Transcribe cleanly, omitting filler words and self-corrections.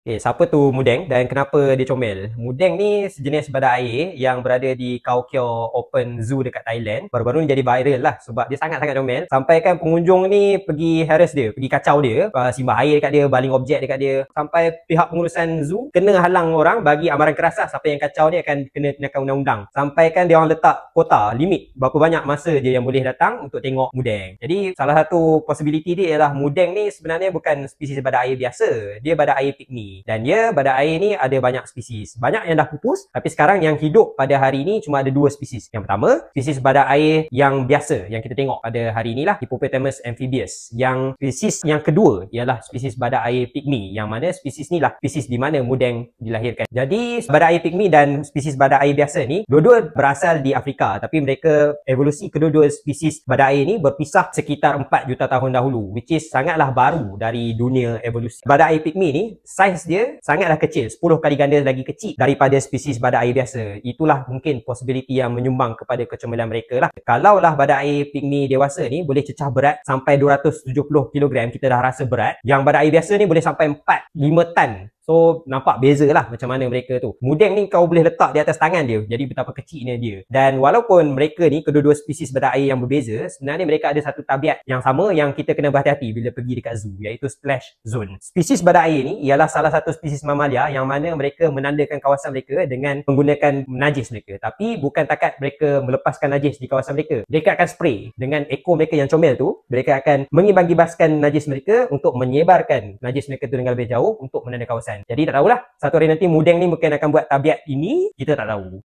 Okay, siapa tu Mudeng dan kenapa dia comel? Mudeng ni sejenis badak air yang berada di Khao Kio Open Zoo dekat Thailand. Baru-baru ni jadi viral lah sebab dia sangat-sangat comel. Sampai kan pengunjung ni pergi harass dia, pergi kacau dia, simbah air dekat dia, baling objek dekat dia. Sampai pihak pengurusan zoo kena halang orang bagi amaran keras lah. Siapa yang kacau ni akan kena kenakan undang-undang. Sampai kan dia orang letak kota, limit berapa banyak masa je yang boleh datang untuk tengok Mudeng. Jadi salah satu possibility dia ialah Mudeng ni sebenarnya bukan spesies badak air biasa. Dia badak air pygmy. Dan dia badak air ni ada banyak spesies. Banyak yang dah pupus, tapi sekarang yang hidup pada hari ni cuma ada 2 spesies. Yang pertama, spesies badak air yang biasa yang kita tengok pada hari ni lah, Hippopotamus amphibius. Yang spesies yang kedua ialah spesies badak air pygmy, yang mana spesies ni lah spesies di mana Mudeng dilahirkan. Jadi badak air pygmy dan spesies badak air biasa ni dua-dua berasal di Afrika, tapi mereka evolusi kedua-dua spesies badak air ni berpisah sekitar 4 juta tahun dahulu, which is sangatlah baru dari dunia evolusi. Badak air pygmy ni saiz dia sangatlah kecil, 10 kali ganda lagi kecil daripada spesies badak air biasa. Itulah mungkin possibility yang menyumbang kepada kecomelan mereka lah. Kalaulah badak air pygmy dewasa ni boleh cecah berat sampai 270 kg, kita dah rasa berat. Yang badak air biasa ni boleh sampai 4-5 tan. So nampak beza lah macam mana mereka tu. Mudeng ni kau boleh letak di atas tangan dia, jadi betapa kecilnya dia. Dan walaupun mereka ni kedua-dua spesies badak air yang berbeza, sebenarnya mereka ada satu tabiat yang sama yang kita kena berhati-hati bila pergi dekat zoo, iaitu splash zone. Spesies badak air ni ialah salah satu spesies mamalia yang mana mereka menandakan kawasan mereka dengan menggunakan najis mereka. Tapi bukan takat mereka melepaskan najis di kawasan mereka, mereka akan spray dengan ekor mereka yang comel tu. Mereka akan mengimbang-gibaskan najis mereka untuk menyebarkan najis mereka tu dengan lebih jauh untuk menanda kawasan. Jadi tak tahulah, satu hari nanti Mudeng ni mungkin akan buat tabiat ini, kita tak tahu.